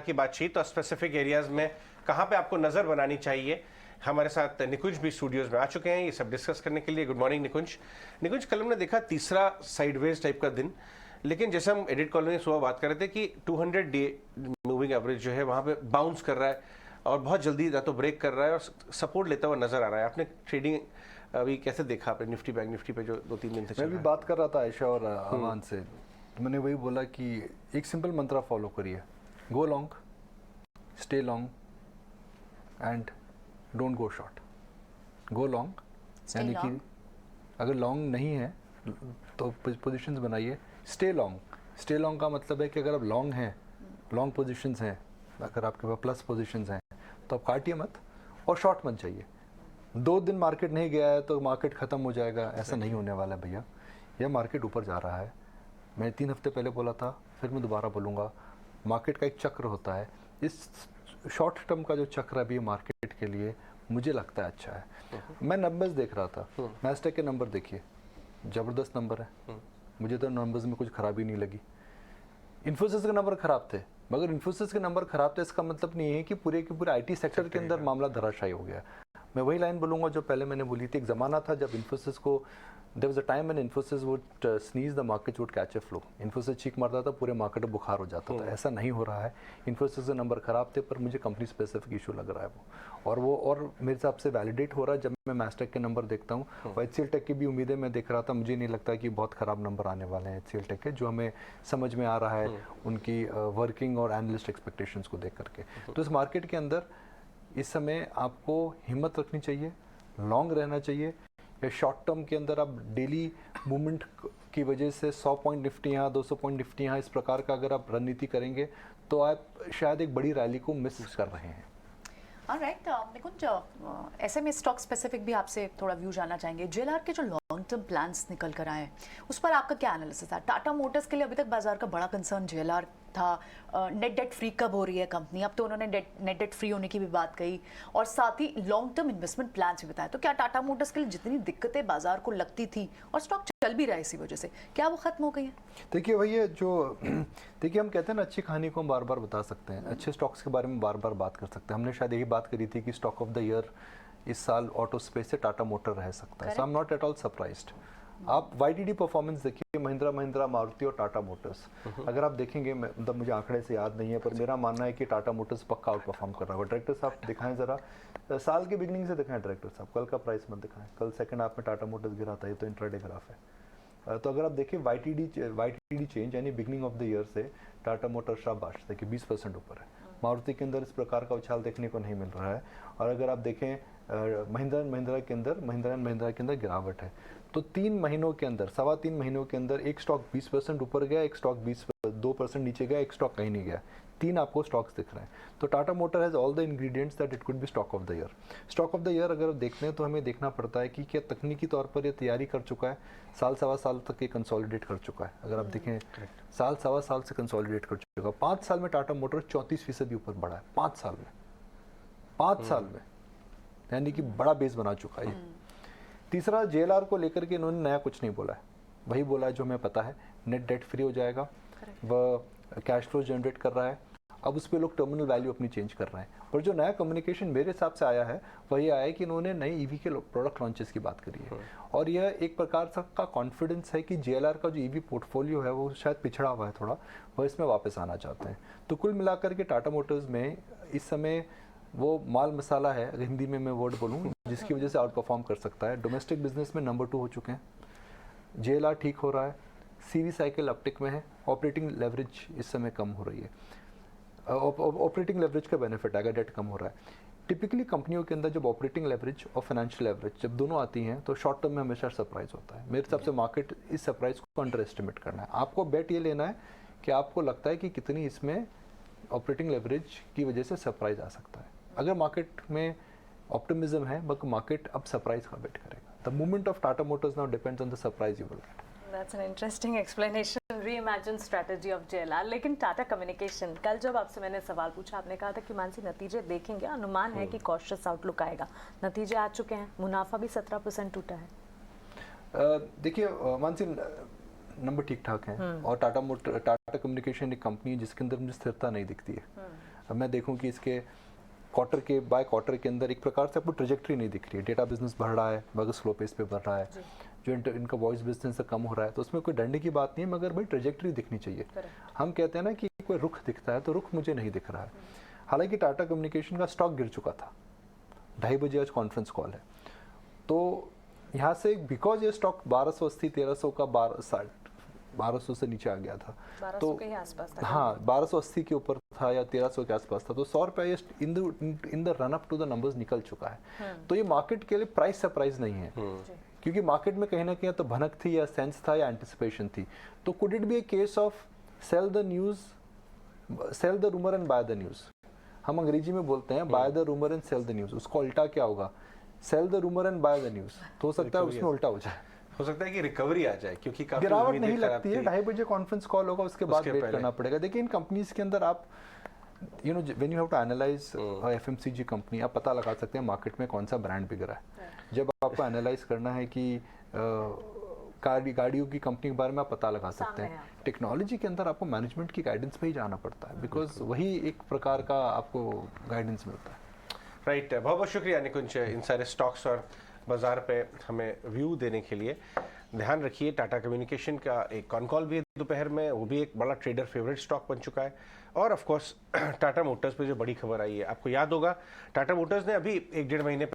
की बातचीत और स्पेसिफिक एरियाज में कहाँ पे आपको नज़र बनानी चाहिए। हमारे साथ निकुंज भी स्टूडियोज में आ चुके हैं ये सब डिस्कस करने के लिए। गुड मॉर्निंग निकुंज, कल हमने देखा तीसरा साइडवेज टाइप का दिन, लेकिन जैसे हम एडिट कॉल में सुबह बात कर रहे थे कि 200 डे मूविंग एवरेज जो है वहाँ पे बाउंस कर रहा है और बहुत जल्दी या तो ब्रेक कर रहा है और सपोर्ट लेता हुआ नजर आ रहा है। आपने ट्रेडिंग अभी कैसे देखा आपने निफ्टी बैंक निफ्टी पे जो 2-3 दिन से चल रहा है? मैं भी बात कर रहा था आयशा और अमान से, मैंने वही बोला कि एक सिंपल मंत्रा फॉलो करिए, go long, stay long and don't go short. Go long यानी कि अगर लॉन्ग नहीं है तो पोजीशंस बनाइए। स्टे लॉन्ग का मतलब है कि अगर आप लॉन्ग हैं, लॉन्ग पोजीशंस हैं, अगर आपके पास प्लस पोजीशंस हैं तो आप काटिए मत और शॉर्ट मत चाहिए। 2 दिन मार्केट नहीं गया है तो मार्केट ख़त्म हो जाएगा, ऐसा नहीं होने वाला है भैया। यह मार्केट ऊपर जा रहा है। मैं 3 हफ्ते पहले बोला था, फिर मैं दोबारा बोलूँगा, मार्केट का एक चक्र होता है। इस शॉर्ट टर्म का जो चक्र है अभी मार्केट के लिए मुझे लगता है अच्छा है। मैं नंबर्स देख रहा था, नैस्डैक के नंबर देखिए, ज़बरदस्त नंबर है। मुझे तो नंबर्स में कुछ खराबी नहीं लगी। इन्फोसिस के नंबर खराब थे, मगर इन्फोसिस के नंबर खराब थे इसका मतलब नहीं है कि पूरे के पूरे आईटी सेक्टर के अंदर मामला धराशायी हो गया। मैं वही लाइन बोलूँगा जो पहले मैंने बोली थी। एक ज़माना था जब इन्फोसिस को, there was a time when Infosys would sneeze the market would catch a flu. Infosys चीख मारता था, पूरे मार्केट में बुखार हो जाता था। ऐसा नहीं हो रहा है। इन्फोसिस के नंबर खराब थे, पर मुझे कंपनी स्पेसिफिक इशू लग रहा है और मेरे हिसाब से वैलिडेट हो रहा है जब मैं मैस्टेक के नंबर देखता हूँ। और एचसीएल टेक की भी उम्मीदें मैं देख रहा था, मुझे नहीं लगता कि बहुत ख़राब नंबर आने वाले हैं एचसीएल टेक के, जो हमें समझ में आ रहा है उनकी वर्किंग और एनालिस्ट एक्सपेक्टेशंस को देख करके। तो इस मार्केट के अंदर इस समय आपको हिम्मत रखनी चाहिए, लॉन्ग रहना चाहिए, या शॉर्ट टर्म के अंदर आप डेली मूवमेंट की वजह से 100 पॉइंट निफ्टी यहाँ, 200 पॉइंट निफ्टी यहाँ, इस प्रकार का अगर आप रणनीति करेंगे तो आप शायद एक बड़ी रैली को मिस कर रहे हैं। ऑलराइट निकुंज, ऐसे में स्टॉक स्पेसिफिक भी आपसे थोड़ा व्यू जानना चाहेंगे। जेएलआर के जो लॉन्ग टर्म प्लान्स निकल कर आए उस पर आपका क्या एनालिसिस है? टाटा मोटर्स के लिए अभी तक बाजार का बड़ा कंसर्न जेएलआर था। नेट डेट फ्री कब हो रही है कंपनी? अब तो उन्होंने नेट डेट फ्री होने की भी बात कही और साथ ही लॉन्ग टर्म इन्वेस्टमेंट प्लान भी बताया। तो क्या टाटा मोटर्स के लिए जितनी दिक्कतें बाजार को लगती थी और स्टॉक चल भी रहा है इसी वजह से, क्या वो खत्म हो गई है? देखिए भैया, जो देखिए हम कहते हैं ना, अच्छी कहानी को हम बार बार बता सकते हैं, अच्छे स्टॉक्स के बारे में बार बार बात कर सकते हैं। हमने शायद यही बात करी थी कि स्टॉक ऑफ द ईयर इस साल ऑटो स्पेस से टाटा मोटर रह सकता है। So I am not at all surprised. आप वाईटीडी परफॉर्मेंस देखिए, महिंद्रा, मारुति और टाटा मोटर्स। अगर आप देखेंगे, मतलब मुझे आंकड़े से याद नहीं है, पर मेरा मानना है कि टाटा मोटर्स पक्का आउट परफॉर्म कर रहा है। डायरेक्टर साहब दिखाएं ज़रा, साल के बिगनिंग से दिखाएं डायरेक्टर साहब, कल का प्राइस मत दिखाएं। कल सेकंड हाफ में टाटा मोटर्स गिरा था, ये तो इंट्राडे ग्राफ है। तो अगर आप देखिए वाईटीडी चेंज यानी बिगनिंग ऑफ द ईयर से टाटा मोटर्स शाबाश देखिए 20% ऊपर है। मारुति के अंदर इस प्रकार का उछाल देखने को नहीं मिल रहा है। और अगर आप देखें महिंद्रा के अंदर गिरावट है। तो 3 महीनों के अंदर, 3.25 महीनों के अंदर एक स्टॉक 20% ऊपर गया, एक स्टॉक 2% नीचे गया, एक स्टॉक कहीं नहीं गया। 3 आपको स्टॉक्स दिख रहे हैं। तो Tata motor has all the ingredients that it could be stock of the year. Stock of the year अगर देखते हैं तो हमें देखना पड़ता है कि क्या तकनीकी तौर पर ये तैयारी कर चुका है, साल सवा साल तक ये कंसोलिडेट कर चुका है। अगर आप देखें साल सवा साल से कंसोलिडेट कर चुका है। 5 साल में टाटा मोटर 34% ऊपर बढ़ा है। 5 साल में यानी कि बड़ा बेस बना चुका है। तीसरा, जेएलआर को लेकर के इन्होंने नया कुछ नहीं बोला है, वही बोला है जो हमें पता है। नेट डेट फ्री हो जाएगा, वह कैश फ्लो जनरेट कर रहा है। अब उस पर लोग टर्मिनल वैल्यू अपनी चेंज कर रहे हैं। पर जो नया कम्युनिकेशन मेरे हिसाब से आया है वही आया है कि इन्होंने नए ईवी के प्रोडक्ट लॉन्चेस की बात करी है। और यह एक प्रकार का कॉन्फिडेंस है कि जेएलआर का जो ईवी पोर्टफोलियो है वो शायद पिछड़ा हुआ है थोड़ा, वह इसमें वापस आना चाहते हैं। तो कुल मिलाकर के टाटा मोटर्स में इस समय वो माल मसाला है, अगर हिंदी में मैं वर्ड बोलूँ, जिसकी वजह से आउट परफॉर्म कर सकता है। डोमेस्टिक बिजनेस में नंबर 2 हो चुके हैं, जेएलआर ठीक हो रहा है, सीवी साइकिल अपटिक में है, ऑपरेटिंग लेवरेज इस समय कम हो रही है। ऑपरेटिंग लेवरेज का बेनिफिट आएगा, डेट कम हो रहा है। टिपिकली कंपनियों के अंदर जब ऑपरेटिंग लेवरेज और फाइनेंशियल लेवरेज जब दोनों आती हैं तो शॉर्ट टर्म में हमेशा सरप्राइज होता है। मेरे हिसाब से मार्केट इस सरप्राइज को अंडर एस्टिमेट करना है। आपको बेट ये लेना है कि आपको लगता है कि कितनी इसमें ऑपरेटिंग लेवरेज की वजह से सरप्राइज आ सकता है। अगर मार्केट में ऑप्टिमिज्म है, बल्कि मार्केट अब सरप्राइज का वेट करेगा। The movement of Tata Motors now depends on the surprise you will get. That's an interesting explanation, reimagined strategy of JLR। लेकिन टाटा कम्युनिकेशन, कल जब आपसे मैंने सवाल पूछा आपने कहा था कि मानसी नतीजे देखेंगे, अनुमान है कि कॉशियस आउटलुक आएगा। नतीजे आ चुके हैं, मुनाफा भी 17% टूटा है। देखिए मानसी, नंबर ठीक ठाक हैं और टाटा कम्युनिकेशन एक कंपनी है जिसके अंदर मुझे स्थिरता नहीं दिखती है। अब मैं देखूं कि इसके क्वार्टर के बाय क्वार्टर के अंदर एक प्रकार से आपको ट्रेजेक्टरी नहीं दिख रही है। डेटा बिजनेस बढ़ रहा है मगर स्लो पेस पे बढ़ रहा है, जो इनका वॉइस बिजनेस कम हो रहा है, तो उसमें कोई डरने की बात नहीं है, मगर भाई ट्रेजेक्टरी दिखनी चाहिए। हम कहते हैं ना कि कोई रुख दिखता है, तो रुख मुझे नहीं दिख रहा है। हालांकि टाटा कम्युनिकेशन का स्टॉक गिर चुका था, 2:30 बजे आज कॉन्फ्रेंस कॉल है, तो यहाँ से बिकॉज ये स्टॉक 1280 1300 का 1200 से नीचे आ गया था, 1200 तो के ही आसपास था। हाँ 1280 के ऊपर था या 1300 के आसपास था, तो 100 रुपये in the run up to the numbers निकल चुका है। तो ये मार्केट के लिए प्राइस सरप्राइज नहीं है, क्योंकि मार्केट में कहीं ना कहीं तो भनक थी या सेंस था या एंटिसिपेशन थी। तो could it be a case of sell the news, sell the rumour and buy the news. हम अंग्रेजी में बोलते हैं buy the rumour and sell the news, उसका उल्टा क्या होगा, sell the rumour and buy the news. तो हो सकता है उसमें उल्टा हो जाए, हो सकता है कि रिकवरी आ जाए, क्योंकि काफी गिरावट उम्मीदें नहीं खराब लगती है। थी। 2:30 बजे कॉन्फ्रेंस कॉल होगा, उसके बाद वेट पहले। करना पड़ेगा। देखिए इन कंपनीज के अंदर आप when you have to analyse FMCG company, आप पता लगा सकते हैं मार्केट में कौन सा ब्रांड बिक रहा है। जब आपको एनालाइज करना है कि गाड़ियों की कंपनी के बारे में आप पता लगा सकते हैं। टेक्नोलॉजी के अंदर आपको मैनेजमेंट की गाइडेंस पे ही जाना पड़ता है, बिकॉज वही एक प्रकार का आपको गाइडेंस मिलता है। राइट, बहुत बहुत शुक्रिया निकुंज इन सारे स्टॉक्स और बाजार पे हमें व्यू देने के लिए। ध्यान रखिए टाटा कम्युनिकेशन का एक कॉन कॉल भी है दोपहर में, वो भी एक बड़ा ट्रेडर फेवरेट स्टॉक बन चुका है। और ऑफ कोर्स टाटा मोटर्स पे जो बड़ी खबर आई है, आपको याद होगा टाटा मोटर्स ने अभी 1-1.5 महीने